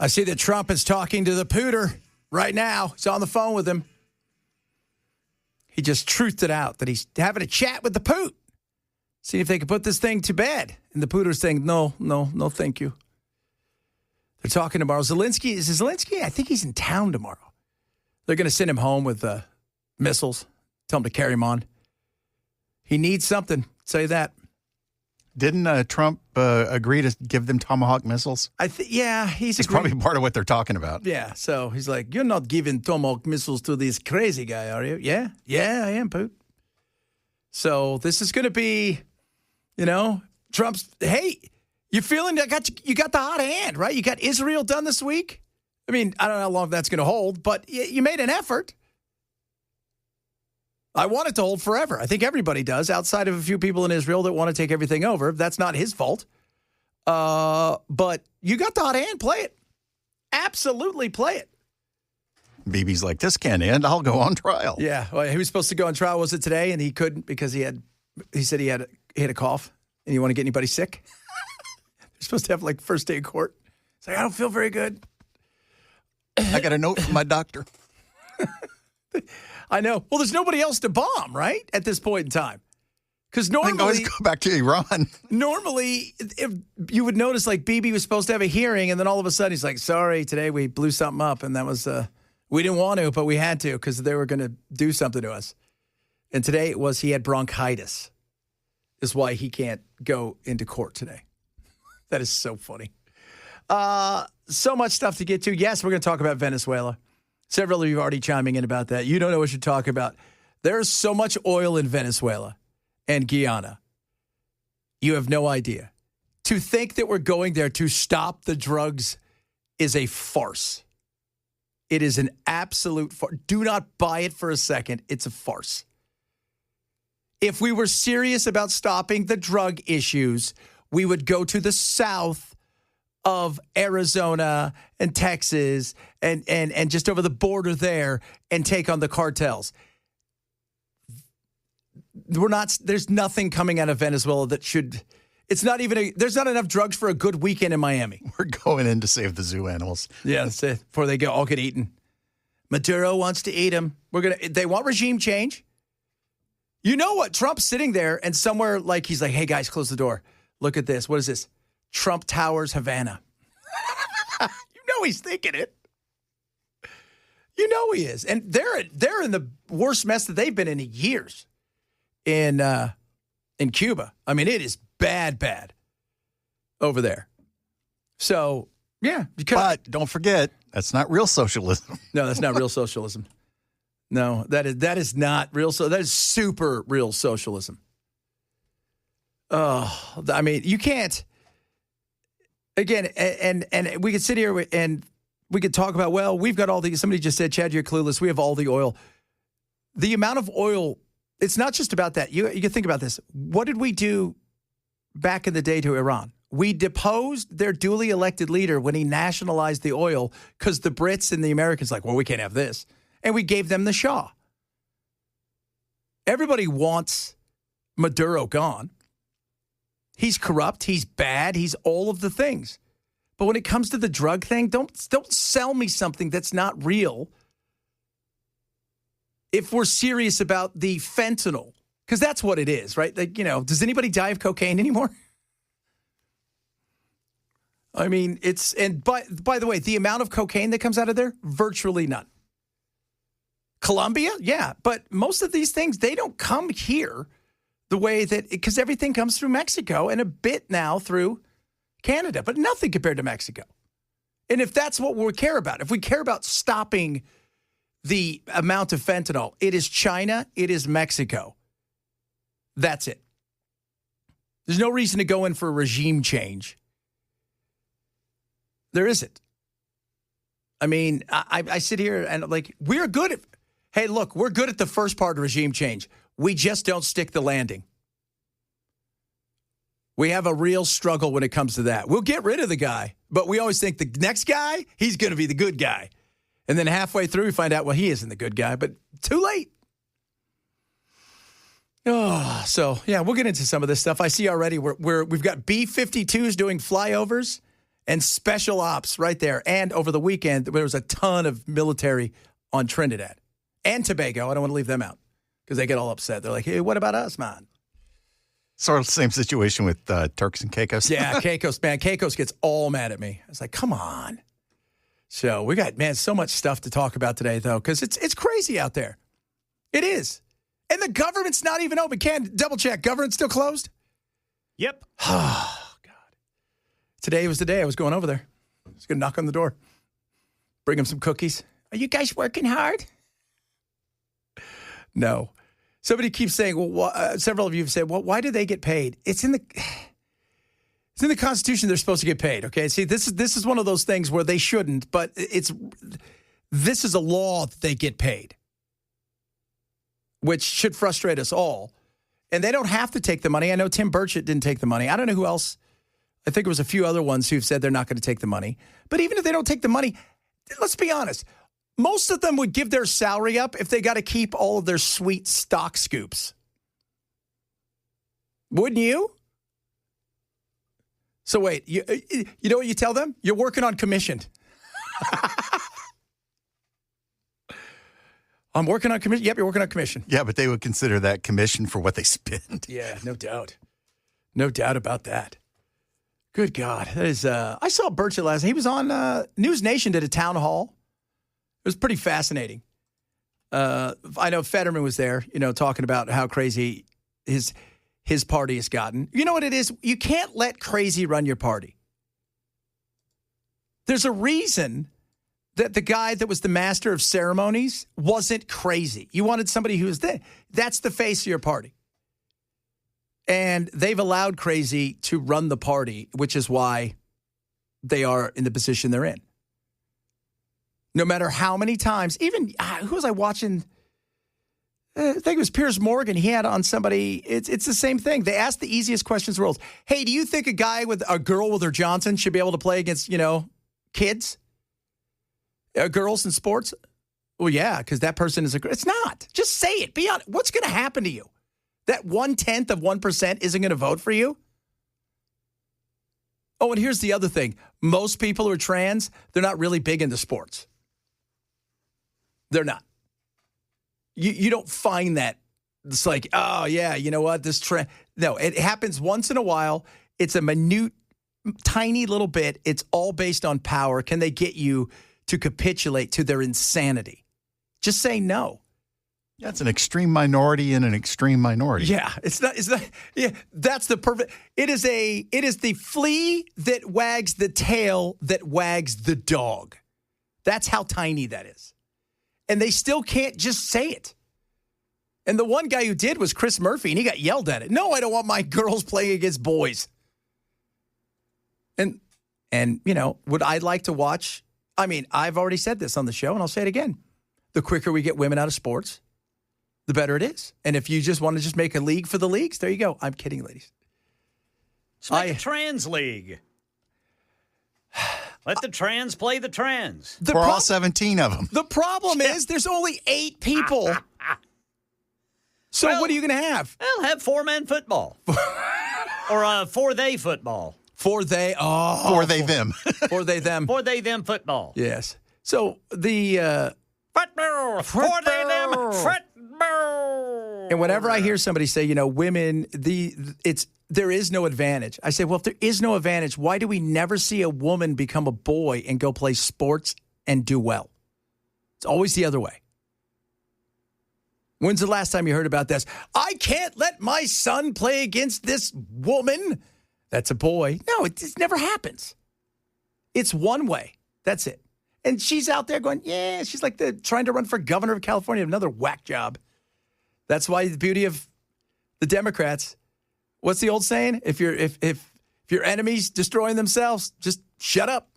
I see that Trump is talking to the pooter right now. He's on the phone with him. He just truthed it out that he's having a chat with the poot. See if they can put this thing to bed. And the pooter's saying, no, thank you. They're talking tomorrow. Zelensky? I think he's in town tomorrow. They're going to send him home with missiles. Tell him to carry him on. He needs something. Say that. Didn't Trump agree to give them Tomahawk missiles? He's probably part of what they're talking about. Yeah, so he's like, you're not giving Tomahawk missiles to this crazy guy, are you? Yeah, I am, Poot. So this is going to be, Trump's, hey, you feeling you got the hot hand, right? You got Israel done this week. I mean, I don't know how long that's going to hold, but you made an effort. I want it to hold forever. I think everybody does, outside of a few people in Israel that want to take everything over. That's not his fault. But you got the hot hand. Play it. Absolutely play it. Bibi's like, this can't end. I'll go on trial. Yeah. Well, he was supposed to go on trial, was it today? And he couldn't because he said he had a cough. And you want to get anybody sick? They're supposed to have like first day of court. It's like, I don't feel very good. I got a note from my doctor. I know. Well, there's nobody else to bomb, right? At this point in time. Because normally... always go back to Iran. Normally, if you would notice, like, Bibi was supposed to have a hearing, and then all of a sudden he's like, sorry, today we blew something up, and that was... we didn't want to, but we had to because they were going to do something to us. And today it was he had bronchitis. Is why he can't go into court today. That is so funny. So much stuff to get to. Yes, we're going to talk about Venezuela. Several of you are already chiming in about that. You don't know what you're talking about. There's so much oil in Venezuela and Guyana. You have no idea. To think that we're going there to stop the drugs is a farce. It is an absolute farce. Do not buy it for a second. It's a farce. If we were serious about stopping the drug issues, we would go to the south of Arizona and Texas and just over the border there and take on the cartels. There's nothing coming out of Venezuela that should, there's not enough drugs for a good weekend in Miami. We're going in to save the zoo animals. Yeah, that's it. Before they all get eaten. Maduro wants to eat them. They want regime change. You know what? Trump's sitting there and somewhere he's like, hey guys, close the door. Look at this. What is this? Trump Towers, Havana. You know he's thinking it. You know he is. And they're in the worst mess that they've been in years in Cuba. I mean, it is bad over there. So, yeah. But don't forget, that's not real socialism. No, that's not real socialism. No, that is not real. That is super real socialism. Oh, I mean, you can't. Again, and we could sit here and we could talk about, well, we've got all the, somebody just said, Chad, you're clueless. We have all the oil. The amount of oil, it's not just about that. You can think about this. What did we do back in the day to Iran? We deposed their duly elected leader when he nationalized the oil because the Brits and the Americans well, we can't have this. And we gave them the Shah. Everybody wants Maduro gone. He's corrupt. He's bad. He's all of the things. But when it comes to the drug thing, don't sell me something that's not real. If we're serious about the fentanyl, because that's what it is, right? Does anybody die of cocaine anymore? I mean, by the way, the amount of cocaine that comes out of there, virtually none. Colombia, yeah, but most of these things, they don't come here. The way that, because everything comes through Mexico and a bit now through Canada, but nothing compared to Mexico. And if that's what we care about, if we care about stopping the amount of fentanyl, it is China, it is Mexico. That's it. There's no reason to go in for a regime change. There isn't. I mean, I sit here and we're good at, hey, look, we're good at the first part of regime change. We just don't stick the landing. We have a real struggle when it comes to that. We'll get rid of the guy, but we always think the next guy, he's going to be the good guy. And then halfway through, we find out, well, he isn't the good guy, but too late. Oh, so, yeah, we'll get into some of this stuff. I see already we've got B-52s doing flyovers and special ops right there. And over the weekend, there was a ton of military on Trinidad and Tobago. I don't want to leave them out because they get all upset. They're like, hey, what about us, man? Sort of the same situation with Turks and Caicos. Yeah, Caicos, man. Caicos gets all mad at me. I was like, come on. So we got, man, so much stuff to talk about today, though, because it's crazy out there. It is. And the government's not even open. Ken, double check. Government's still closed? Yep. Oh, God. Today was the day I was going over there. I was going to knock on the door. Bring them some cookies. Are you guys working hard? No. Somebody keeps saying, well, several of you have said, well, why do they get paid? It's in the Constitution they're supposed to get paid, okay? See, this is one of those things where they shouldn't, but this is a law that they get paid, which should frustrate us all. And they don't have to take the money. I know Tim Burchett didn't take the money. I don't know who else. I think it was a few other ones who've said they're not going to take the money. But even if they don't take the money, let's be honest. Most of them would give their salary up if they got to keep all of their sweet stock scoops. Wouldn't you? So wait, you know what you tell them? You're working on commission. I'm working on commission. Yep, you're working on commission. Yeah, but they would consider that commission for what they spend. Yeah, no doubt. No doubt about that. Good God. That is, I saw Burchett last night. He was on News Nation, did a town hall. It was pretty fascinating. I know Fetterman was there, talking about how crazy his party has gotten. You know what it is? You can't let crazy run your party. There's a reason that the guy that was the master of ceremonies wasn't crazy. You wanted somebody who was there. That's the face of your party. And they've allowed crazy to run the party, which is why they are in the position they're in. No matter how many times, even, who was I watching? I think it was Piers Morgan. He had on somebody, it's the same thing. They asked the easiest questions in the world. Hey, do you think a girl with her Johnson should be able to play against, kids? Girls in sports? Well, yeah, because that person is it's not. Just say it. Be honest. What's going to happen to you? That 1/10 of 1% isn't going to vote for you? Oh, and here's the other thing. Most people who are trans, they're not really big into sports. They're not. You don't find that. It's like, oh, yeah, you know what? This trend. No, it happens once in a while. It's a minute, tiny little bit. It's all based on power. Can they get you to capitulate to their insanity? Just say no. Yeah, it's an extreme minority and an extreme minority. Yeah, it's not. Yeah, that's the perfect. It is the flea that wags the tail that wags the dog. That's how tiny that is. And they still can't just say it. And the one guy who did was Chris Murphy, and he got yelled at it. No, I don't want my girls playing against boys. And would I like to watch? I mean, I've already said this on the show, and I'll say it again. The quicker we get women out of sports, the better it is. And if you just want to just make a league for the leagues, there you go. I'm kidding, ladies. Let's make a trans league. Let the trans play the trans. For all 17 of them. The problem is there's only 8 people. So what are you going to have? I'll have 4-man football. Or for they football. For they, For they, them. For they, them. For they, them football. Yes. So the... football. For they, them football. And whenever I hear somebody say, women, there is no advantage. I say, well, if there is no advantage, why do we never see a woman become a boy and go play sports and do well? It's always the other way. When's the last time you heard about this? I can't let my son play against this woman. That's a boy. No, it never happens. It's one way. That's it. And she's out there going, yeah, she's like trying to run for governor of California, another whack job. That's why the beauty of the Democrats. What's the old saying? If your enemy's destroying themselves, just shut up.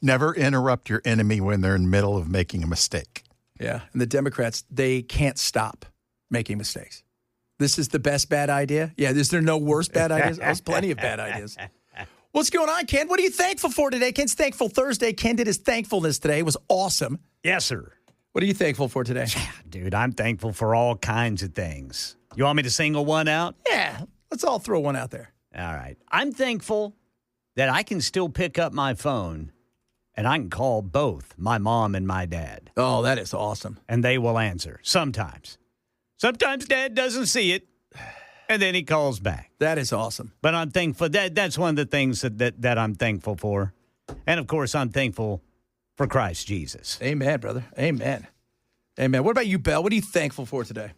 Never interrupt your enemy when they're in the middle of making a mistake. Yeah, and the Democrats, they can't stop making mistakes. This is the best bad idea? Yeah, is there no worse bad ideas? There's plenty of bad ideas. What's going on, Ken? What are you thankful for today? Ken's Thankful Thursday. Ken did his thankfulness today. It was awesome. Yes, sir. What are you thankful for today? Dude, I'm thankful for all kinds of things. You want me to single one out? Yeah, let's all throw one out there. All right. I'm thankful that I can still pick up my phone and I can call both my mom and my dad. Oh, that is awesome. And they will answer sometimes. Sometimes Dad doesn't see it, and then he calls back. That is awesome. But I'm thankful. That's one of the things that I'm thankful for. And, of course, I'm thankful for Christ Jesus. Amen, brother. Amen. Amen. What about you, Bell? What are you thankful for today?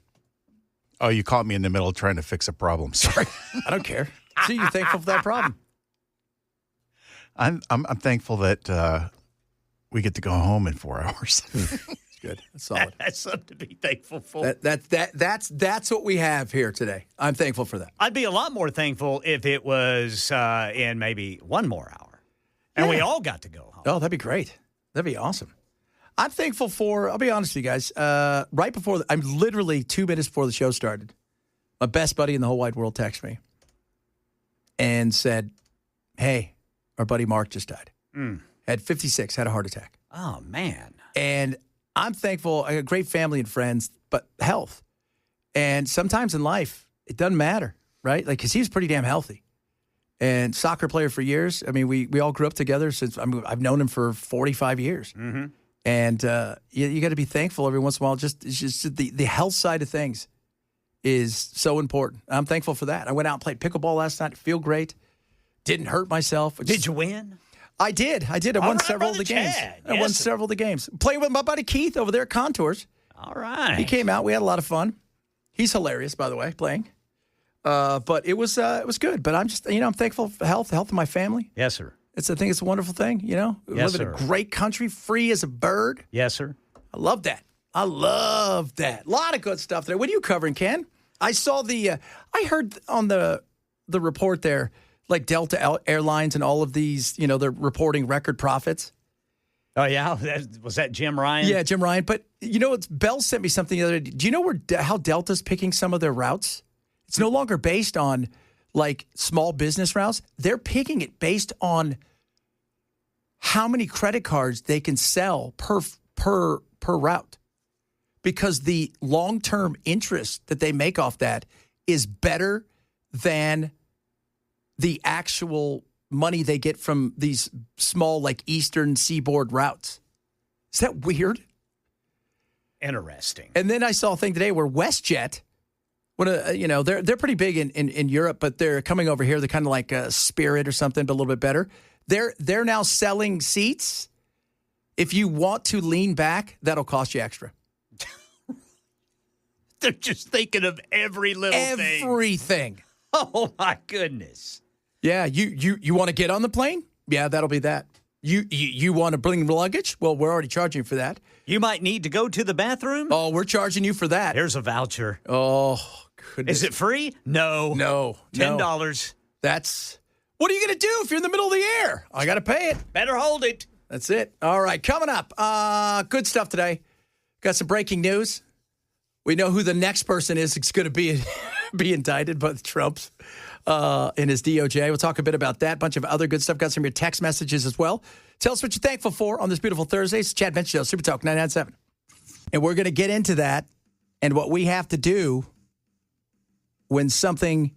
Oh, you caught me in the middle of trying to fix a problem. Sorry. I don't care. See, you're thankful for that problem. I'm thankful that we get to go home in 4 hours. It's good. That's solid. That's something to be thankful for. That's what we have here today. I'm thankful for that. I'd be a lot more thankful if it was in maybe one more hour. And we all got to go home. Oh, that'd be great. That'd be awesome. I'm thankful for, I'll be honest with you guys, right before, I'm literally 2 minutes before the show started, my best buddy in the whole wide world texted me and said, hey, our buddy Mark just died. Had 56, had a heart attack. Oh, man. And I'm thankful. I got a great family and friends, but health. And sometimes in life, it doesn't matter, right? Like, because he was pretty damn healthy. And soccer player for years. I mean, we all grew up together since I've known him for 45 years. Mm-hmm. And you got to be thankful every once in a while. Just the health side of things is so important. I'm thankful for that. I went out and played pickleball last night. Feel great. Didn't hurt myself. Did you win? I did. I won several of the games. I won several of the games. Playing with my buddy Keith over there at Contours. All right. He came out. We had a lot of fun. He's hilarious, by the way, playing. But it was good. But I'm just, I'm thankful for health of my family. Yes, sir. I think it's a wonderful thing, Yes, live in sir. a great country, free as a bird. Yes, sir. I love that. A lot of good stuff there. What are you covering, Ken? I saw I heard on the report there, like Delta Airlines and all of these, they're reporting record profits. Oh, yeah? Was that Jim Ryan? Yeah, Jim Ryan. But, Bell sent me something the other day. Do you know how Delta's picking some of their routes? It's no longer based on, like, small business routes. They're picking it based on how many credit cards they can sell per route. Because the long-term interest that they make off that is better than the actual money they get from these small, like, Eastern Seaboard routes. Is that weird? Interesting. And then I saw a thing today where WestJet, they're pretty big in Europe, but they're coming over here. They're kind of like Spirit or something, but a little bit better. They're now selling seats. If you want to lean back, that'll cost you extra. They're just thinking of every little thing. Everything. Oh, my goodness. Yeah, you want to get on the plane? Yeah, that'll be that. You want to bring luggage? Well, we're already charging you for that. You might need to go to the bathroom? Oh, we're charging you for that. Here's a voucher. Oh, goodness. Is it free? No. $10. That's... What are you going to do if you're in the middle of the air? I got to pay it. Better hold it. That's it. All right, coming up. Good stuff today. Got some breaking news. We know who the next person is that's going to be indicted by the Trumps in his DOJ. We'll talk a bit about that. Bunch of other good stuff. Got some of your text messages as well. Tell us what you're thankful for on this beautiful Thursday. It's Chad Benson Show, Super Talk 997. And we're going to get into that and what we have to do when something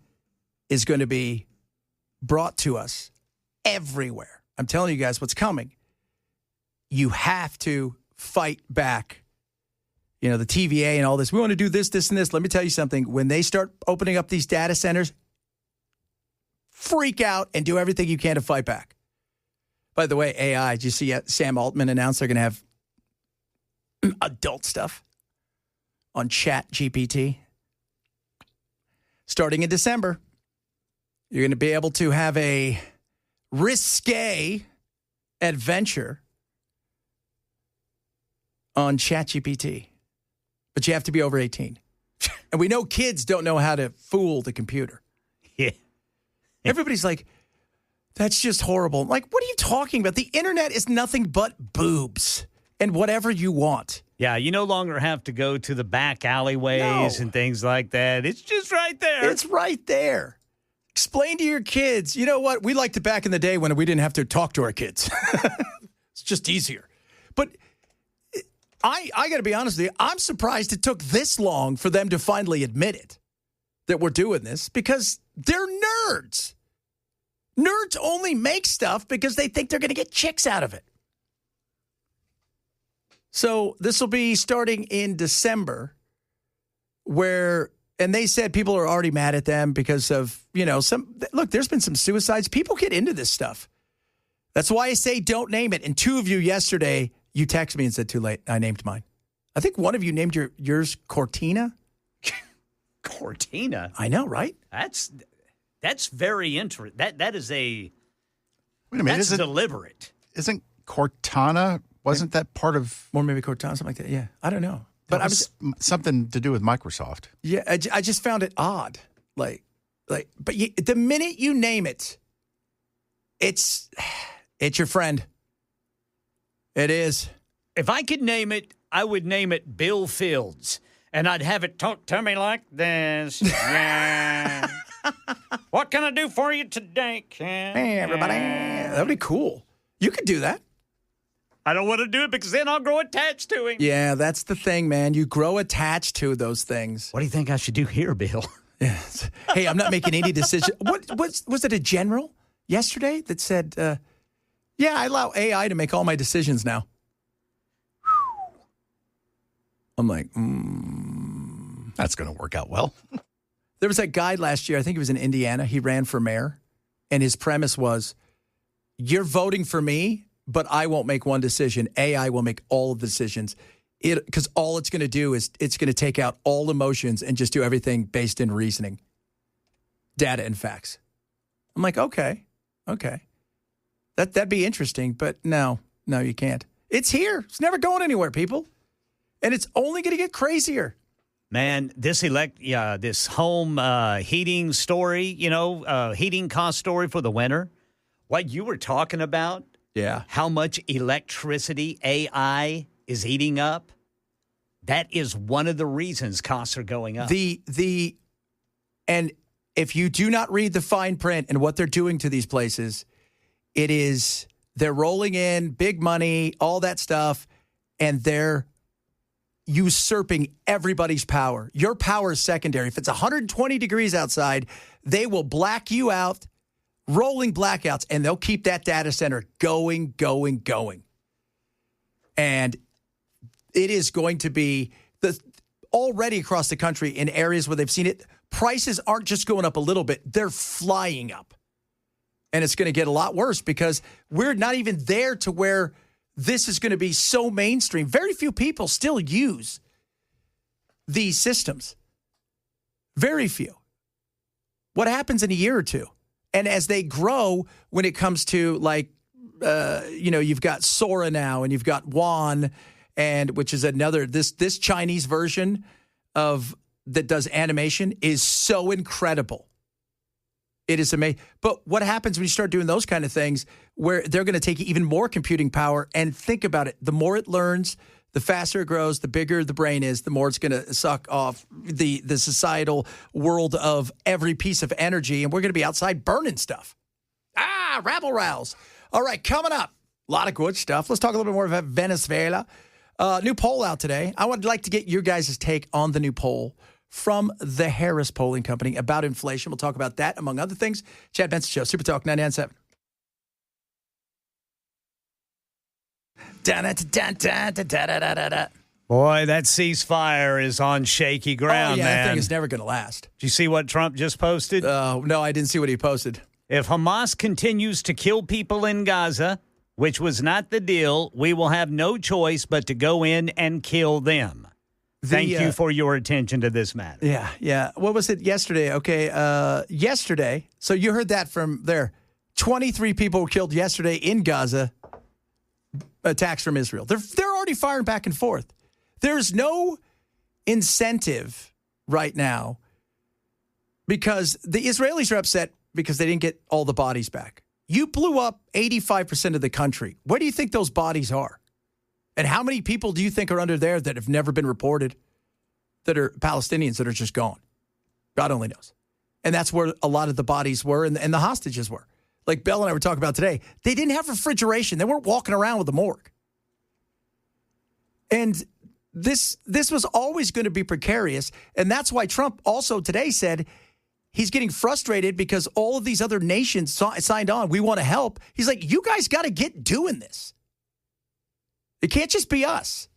is going to be brought to us everywhere. I'm telling you guys what's coming. You have to fight back. The TVA and all this. We want to do this, this, and this. Let me tell you something. When they start opening up these data centers, freak out and do everything you can to fight back. By the way, AI, did you see Sam Altman announced they're going to have adult stuff on Chat GPT? Starting in December, you're going to be able to have a risque adventure on ChatGPT. But you have to be over 18. And we know kids don't know how to fool the computer. Yeah. Everybody's like, that's just horrible. Like, what are you talking about? The internet is nothing but boobs and whatever you want. Yeah, you no longer have to go to the back alleyways and things like that. It's just right there. It's right there. Explain to your kids. You know what? We liked it back in the day when we didn't have to talk to our kids. It's just easier. But I got to be honest with you. I'm surprised it took this long for them to finally admit it, that we're doing this, because they're nerds. Nerds only make stuff because they think they're going to get chicks out of it. So this will be starting in December and they said people are already mad at them because of, there's been some suicides. People get into this stuff. That's why I say don't name it. And two of you yesterday, you texted me and said too late. I named mine. I think one of you named yours Cortina. Cortina? I know, right? That's very interesting. That is a... Wait a minute. That's deliberate. Isn't Cortana, wasn't that part of... Or maybe Cortana, something like that. Yeah, I don't know. But I was something to do with Microsoft. Yeah, I just found it odd. But the minute you name it, it's your friend. It is. If I could name it, I would name it Bill Fields. And I'd have it talk to me like this. Yeah. What can I do for you today, Ken? Hey, everybody. That would be cool. You could do that. I don't want to do it because then I'll grow attached to him. Yeah, that's the thing, man. You grow attached to those things. What do you think I should do here, Bill? Yes. Hey, I'm not making any decision. Was it a general yesterday that said, yeah, I allow AI to make all my decisions now? I'm like, That's going to work out well. There was that guy last year, I think he was in Indiana. He ran for mayor, and his premise was, you're voting for me, but I won't make one decision. AI will make all of the decisions. Because all it's going to do is it's going to take out all emotions and just do everything based in reasoning, data and facts. I'm like, okay. That'd be interesting, but no, you can't. It's here. It's never going anywhere, people. And it's only going to get crazier. Man, this home heating story, heating cost story for the winter, what you were talking about, yeah, how much electricity AI is eating up, that is one of the reasons costs are going up. And if you do not read the fine print and what they're doing to these places, they're rolling in big money, all that stuff, and they're usurping everybody's power. Your power is secondary. If it's 120 degrees outside, they will black you out, rolling blackouts, and they'll keep that data center going. And it is going to be already across the country in areas where they've seen it. Prices aren't just going up a little bit. They're flying up. And it's going to get a lot worse because we're not even there to where this is going to be so mainstream. Very few people still use these systems. Very few. What happens in a year or two? And as they grow, when it comes to you've got Sora now and you've got Wan, and which is this Chinese version that does animation is so incredible. It is amazing. But what happens when you start doing those kind of things where they're going to take even more computing power? And think about it. The more it learns, the faster it grows, the bigger the brain is, the more it's going to suck off the societal world of every piece of energy. And we're going to be outside burning stuff. Rabble-rouse. All right, coming up, a lot of good stuff. Let's talk a little bit more about Venezuela. New poll out today. I would like to get your guys' take on the new poll from the Harris Polling Company about inflation. We'll talk about that, among other things. Chad Benson Show, Super Talk 99.7. Boy, that ceasefire is on shaky ground, man. That thing is never going to last. Did you see what Trump just posted? No, I didn't see what he posted. If Hamas continues to kill people in Gaza, which was not the deal, we will have no choice but to go in and kill them. Thank you for your attention to this matter. Yeah. What was it yesterday? Okay, yesterday. So you heard that from there. 23 people were killed yesterday in Gaza. Attacks from Israel. They're already firing back and forth. There's no incentive right now because the Israelis are upset because they didn't get all the bodies back. You blew up 85% of the country. Where do you think those bodies are? And how many people do you think are under there that have never been reported, that are Palestinians that are just gone? God only knows. And that's where a lot of the bodies were and the hostages were. Like Bell and I were talking about today, they didn't have refrigeration. They weren't walking around with the morgue. And this was always going to be precarious. And that's why Trump also today said he's getting frustrated because all of these other nations signed on. We want to help. He's like, you guys got to get doing this. It can't just be us.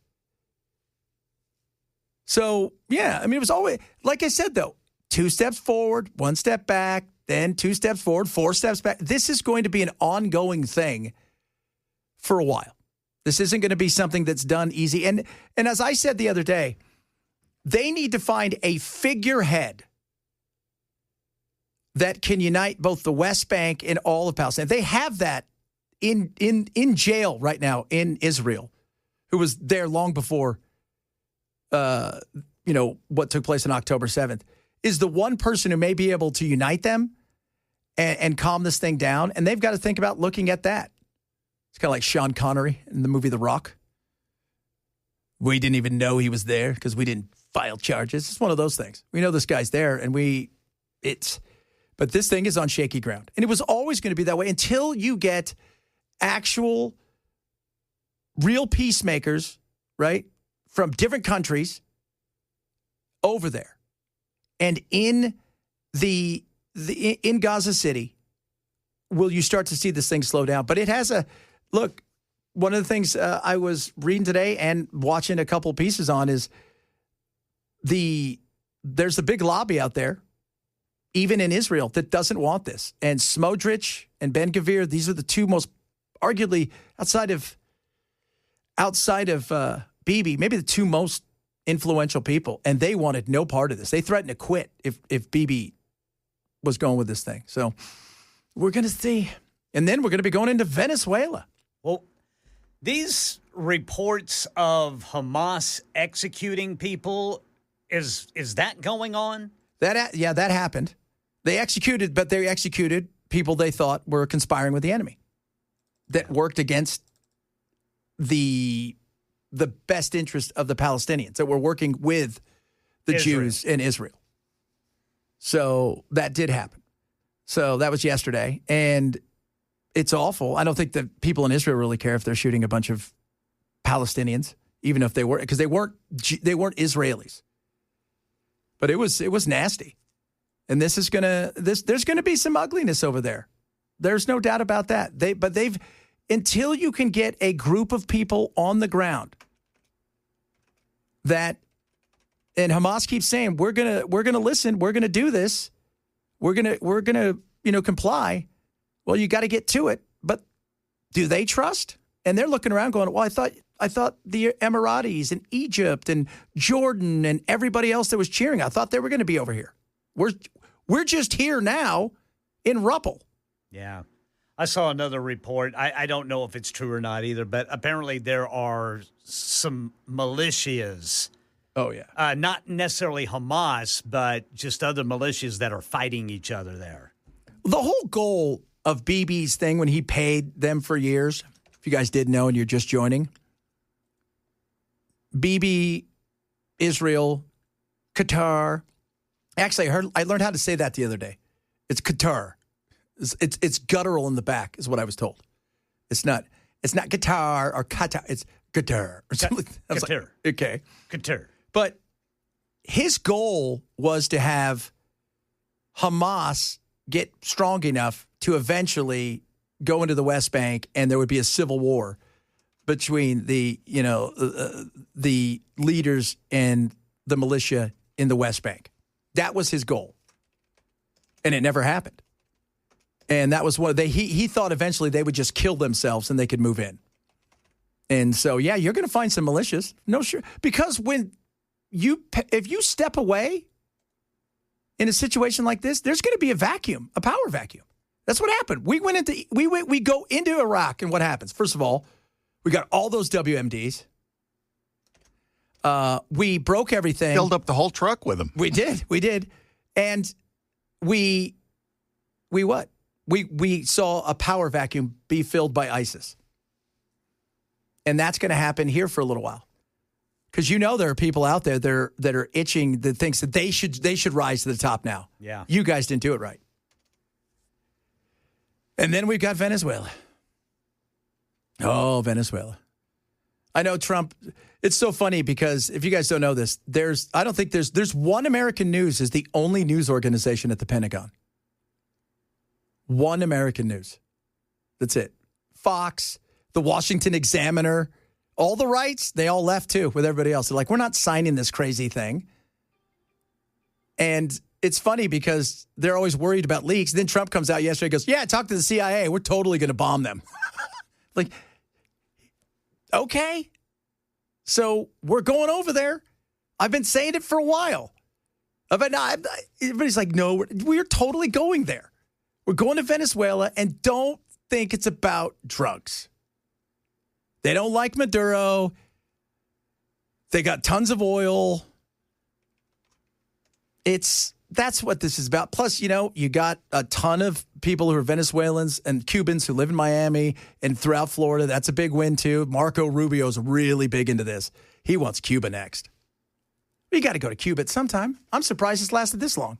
So, yeah, I mean, it was always, like I said, though, 2 steps forward, 1 step back, then 2 steps forward, 4 steps back. This is going to be an ongoing thing for a while. This isn't going to be something that's done easy. And as I said the other day, they need to find a figurehead that can unite both the West Bank and all of Palestine. They have that in jail right now in Israel, who was there long before, what took place on October 7th, is the one person who may be able to unite them and calm this thing down. And they've got to think about looking at that. It's kind of like Sean Connery in the movie The Rock. We didn't even know he was there because we didn't file charges. It's one of those things. We know this guy's there, and but this thing is on shaky ground. And it was always going to be that way until you get actual real peacemakers, right, from different countries over there. And in in Gaza City, will you start to see this thing slow down? But it has look, one of the things I was reading today and watching a couple pieces on is there's a big lobby out there, even in Israel, that doesn't want this. And Smotrich and Ben-Gvir, these are the two most, arguably, outside of Bibi, maybe the two most influential people. And they wanted no part of this. They threatened to quit if Bibi was going with this thing. So we're going to see. And then we're going to be going into Venezuela. Well, these reports of Hamas executing people, is that going on? That happened. They executed people they thought were conspiring with the enemy that worked against the best interest of the Palestinians, that were working with the Jews in Israel. So that did happen. So that was yesterday, and it's awful. I don't think that people in Israel really care if they're shooting a bunch of Palestinians, even if they were, because they weren't Israelis. But it was nasty. And there's going to be some ugliness over there. There's no doubt about that. Until you can get a group of people on the ground and Hamas keeps saying, we're going to listen, we're going to do this. We're going to comply. Well, you got to get to it. But do they trust? And they're looking around going, well, I thought the Emiratis and Egypt and Jordan and everybody else that was cheering, I thought they were going to be over here. We're just here now in Ruppel. Yeah. I saw another report. I don't know if it's true or not either, but apparently there are some militias. Oh, yeah. Not necessarily Hamas, but just other militias that are fighting each other there. The whole goal of Bibi's thing when he paid them for years, if you guys didn't know and you're just joining, Bibi, Israel, Qatar. Actually, I learned how to say that the other day. It's Qatar. It's guttural in the back, is what I was told. It's not Qatar or Qatar. It's Qatar. Or something. Qatar. Like, okay. Qatar. But his goal was to have Hamas get strong enough to eventually go into the West Bank, and there would be a civil war between the leaders and the militia in the West Bank. That was his goal, and it never happened. And that was he thought eventually they would just kill themselves and they could move in. And so, yeah, you're going to find some militias. No, sure. Because if you step away in a situation like this, there's going to be a vacuum, a power vacuum. That's what happened. We go into Iraq, and what happens? First of all, we got all those WMDs. We broke everything. Filled up the whole truck with them. We did. And we what? We saw a power vacuum be filled by ISIS. And that's going to happen here for a little while. Because there are people out there that are itching, that thinks that they should rise to the top now. Yeah. You guys didn't do it right. And then we've got Venezuela. Oh, Venezuela. I know Trump. It's so funny because if you guys don't know this, I don't think there's One American News is the only news organization at the Pentagon. One American News. That's it. Fox, the Washington Examiner, all the rights, they all left too with everybody else. They're like, we're not signing this crazy thing. And it's funny because they're always worried about leaks. Then Trump comes out yesterday and goes, yeah, talk to the CIA. We're totally going to bomb them. Like, okay. So we're going over there. I've been saying it for a while. Everybody's like, no, we're totally going there. We're going to Venezuela, and don't think it's about drugs. They don't like Maduro. They got tons of oil. That's what this is about. Plus, you got a ton of people who are Venezuelans and Cubans who live in Miami and throughout Florida. That's a big win, too. Marco Rubio's really big into this. He wants Cuba next. You got to go to Cuba at some time. I'm surprised it's lasted this long.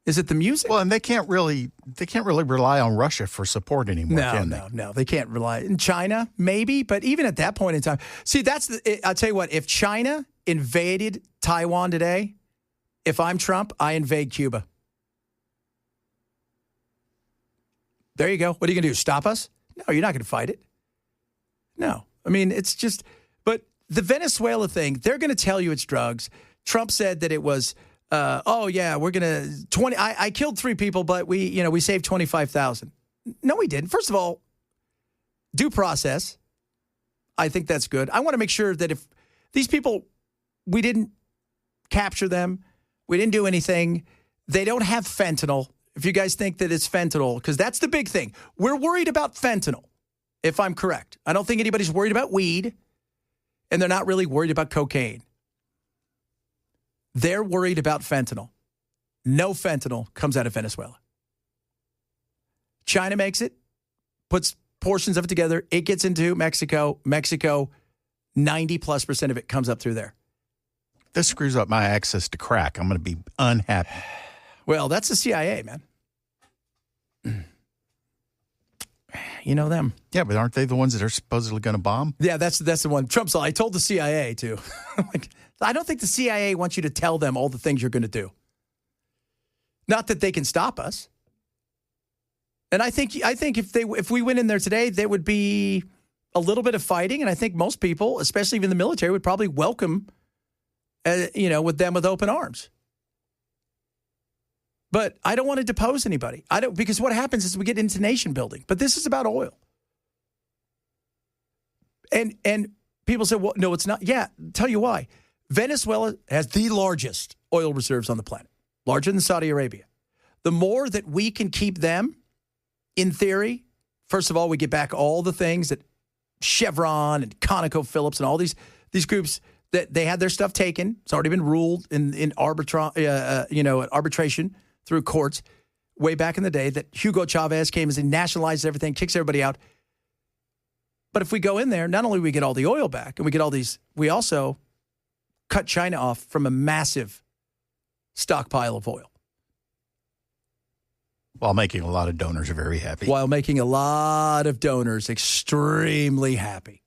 Is it the music? Well, and they can't really rely on Russia for support anymore, can they? No. They can't rely. In China, maybe, but even at that point in time. See, I'll tell you what, if China invaded Taiwan today, if I'm Trump, I invade Cuba. There you go. What are you going to do, stop us? No, you're not going to fight it. No. I mean, it's just, but the Venezuela thing, they're going to tell you it's drugs. Trump said that it was, we're going to, I killed 3 people, but we saved 25,000. No, we didn't. First of all, due process. I think that's good. I want to make sure that if these people, we didn't capture them, we didn't do anything, they don't have fentanyl. If you guys think that it's fentanyl, because that's the big thing. We're worried about fentanyl, if I'm correct. I don't think anybody's worried about weed, and they're not really worried about cocaine. They're worried about fentanyl. No fentanyl comes out of Venezuela. China makes it, puts portions of it together. It gets into Mexico. Mexico, 90+% of it comes up through there. This screws up my access to crack. I'm going to be unhappy. Well, that's the CIA, man. You know them. Yeah, but aren't they the ones that are supposedly going to bomb? Yeah, that's the one. Trump's all, I told the CIA to. Like, I don't think the CIA wants you to tell them all the things you're going to do. Not that they can stop us. And I think if we went in there today, there would be a little bit of fighting, and I think most people, especially even the military, would probably welcome, with them with open arms. But I don't want to depose anybody. Because what happens is we get into nation building. But this is about oil. And people say, well, no, it's not. Yeah, tell you why. Venezuela has the largest oil reserves on the planet, larger than Saudi Arabia. The more that we can keep them, in theory, first of all, we get back all the things that Chevron and ConocoPhillips and all these groups that they had their stuff taken. It's already been ruled in arbitration through courts way back in the day that Hugo Chavez came and nationalized everything, kicks everybody out. But if we go in there, not only do we get all the oil back and we get all these, we also cut China off from a massive stockpile of oil. While making a lot of donors very happy. While making a lot of donors extremely happy.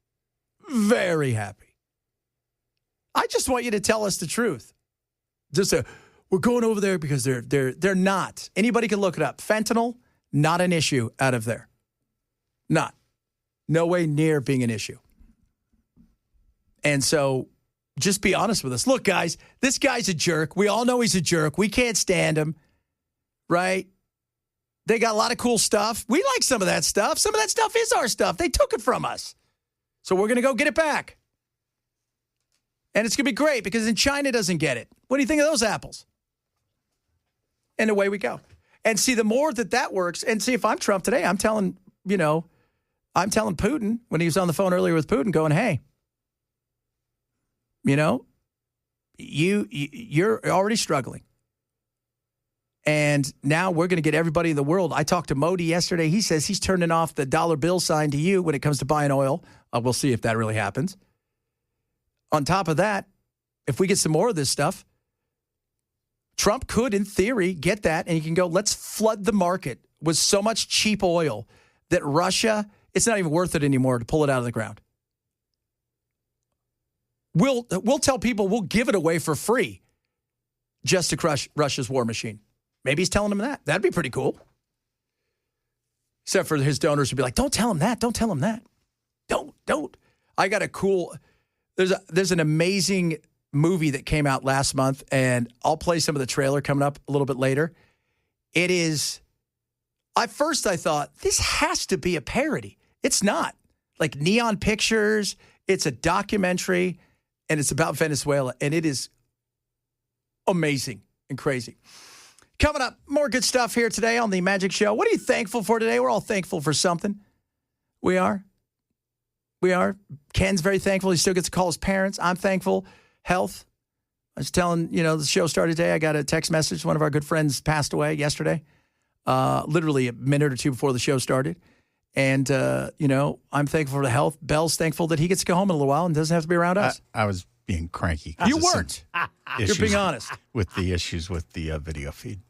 Very happy. I just want you to tell us the truth. Just say, we're going over there because they're not. Anybody can look it up. Fentanyl, not an issue out of there. Not. No way near being an issue. And so just be honest with us. Look, guys, this guy's a jerk. We all know he's a jerk. We can't stand him, right? They got a lot of cool stuff. We like some of that stuff. Some of that stuff is our stuff. They took it from us. So we're going to go get it back. And it's going to be great because then China doesn't get it. What do you think of those apples? And away we go. And see, the more that works, and see, if I'm Trump today, I'm telling Putin when he was on the phone earlier with Putin going, hey, you're already struggling. And now we're going to get everybody in the world. I talked to Modi yesterday. He says he's turning off the dollar bill sign to you when it comes to buying oil. We'll see if that really happens. On top of that, if we get some more of this stuff, Trump could, in theory, get that, and he can go, let's flood the market with so much cheap oil that Russia it's not even worth it anymore to pull it out of the ground. We'll tell people we'll give it away for free just to crush Russia's war machine. Maybe he's telling them that. That'd be pretty cool. Except for his donors would be like, don't tell him that. Don't tell him that. Don't. I got a cool, there's an amazing movie that came out last month, and I'll play some of the trailer coming up a little bit later. It is, at first I thought, this has to be a parody. It's not. Like Neon Pictures, it's a documentary, and it's about Venezuela, and it is amazing and crazy. Coming up, more good stuff here today on the Magic Show. What are you thankful for today? We're all thankful for something. We are. Ken's very thankful. He still gets to call his parents. I'm thankful. Health. I was telling, the show started today. I got a text message. One of our good friends passed away yesterday, literally a minute or two before the show started. And, I'm thankful for the health. Bell's thankful that he gets to go home in a little while and doesn't have to be around us. I was being cranky. You weren't. You're being honest. With the issues with the video feed.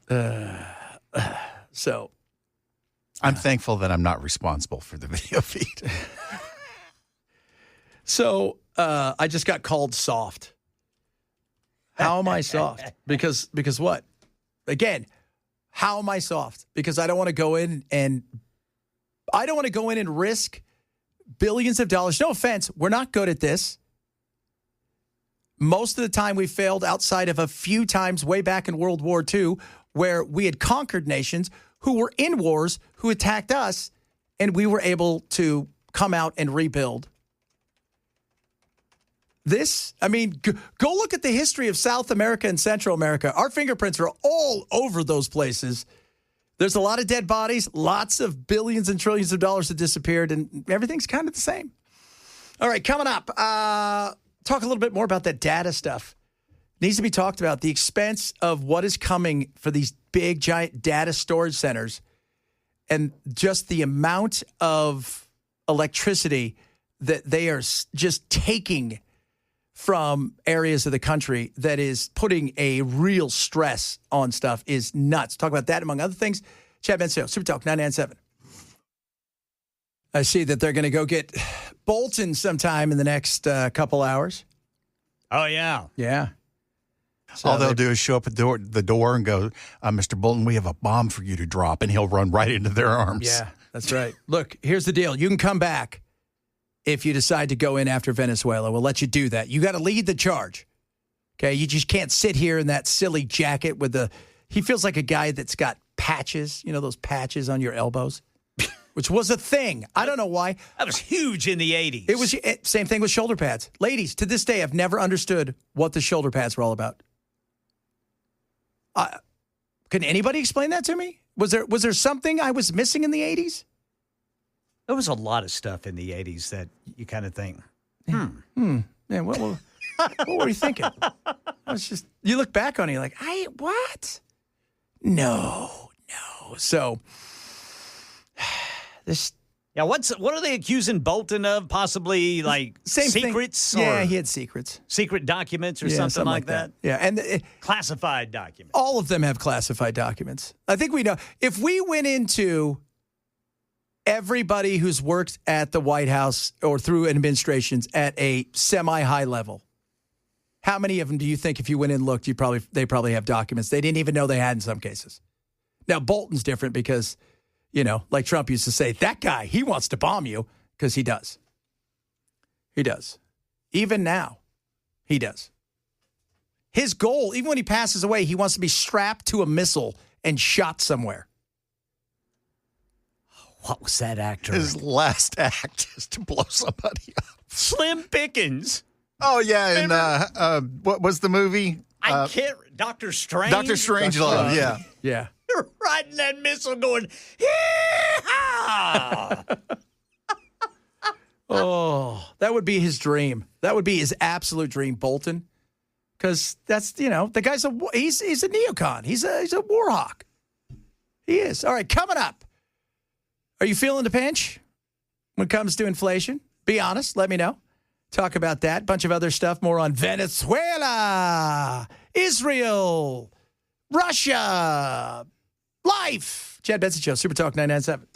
So. I'm thankful that I'm not responsible for the video feed. So I just got called soft. How am I soft? Because what? Again, how am I soft? Because I don't want to go in and risk billions of dollars. No offense, we're not good at this. Most of the time we failed outside of a few times way back in World War II where we had conquered nations who were in wars, who attacked us, and we were able to come out and rebuild. Go look at the history of South America and Central America. Our fingerprints are all over those places. There's a lot of dead bodies, lots of billions and trillions of dollars that disappeared, and everything's kind of the same. All right, coming up, talk a little bit more about that data stuff. Needs to be talked about. The expense of what is coming for these big, giant data storage centers and just the amount of electricity that they are just taking from areas of the country that is putting a real stress on stuff is nuts. Talk about that, among other things. Chad Benson, Super Talk 997. I see that they're going to go get Bolton sometime in the next couple hours. Oh, yeah. Yeah. So all they'll do is show up at the door and go, Mr. Bolton, we have a bomb for you to drop, and he'll run right into their arms. Yeah, that's right. Look, here's the deal. You can come back if you decide to go in after Venezuela. We'll let you do that. You got to lead the charge. Okay? You just can't sit here in that silly jacket with he feels like a guy that's got patches, those patches on your elbows, which was a thing. I don't know why. That was huge in the 80s. It was same thing with shoulder pads. Ladies, to this day, I've never understood what the shoulder pads were all about. Can anybody explain that to me? Was there something I was missing in the 80s? There was a lot of stuff in the 80s that you kind of think, Yeah, what were you thinking? You look back on it, you're like, what? No. So, this. Yeah, what are they accusing Bolton of? Possibly like Same secrets? Thing. Or yeah, he had secrets. Secret documents or something like that? Yeah, and classified documents. All of them have classified documents. I think we know. If we went into everybody who's worked at the White House or through administrations at a semi-high level, how many of them do you think if you went in and looked, they probably have documents they didn't even know they had in some cases? Now, Bolton's different because, like Trump used to say, that guy, he wants to bomb you, because he does. He does. Even now, he does. His goal, even when he passes away, he wants to be strapped to a missile and shot somewhere. What was that actor? His last act is to blow somebody up. Slim Pickens. Oh, yeah, and what was the movie? I can't. Dr. Strange? Dr. Strangelove, yeah. Yeah. You're riding that missile going, hee-haw! Oh, that would be his dream. That would be his absolute dream, Bolton. Because that's, the guy's he's a neocon. He's a war hawk. He is. All right, coming up. Are you feeling the pinch when it comes to inflation? Be honest. Let me know. Talk about that. Bunch of other stuff. More on Venezuela, Israel, Russia, life. Chad Benson Show, Super Talk 997.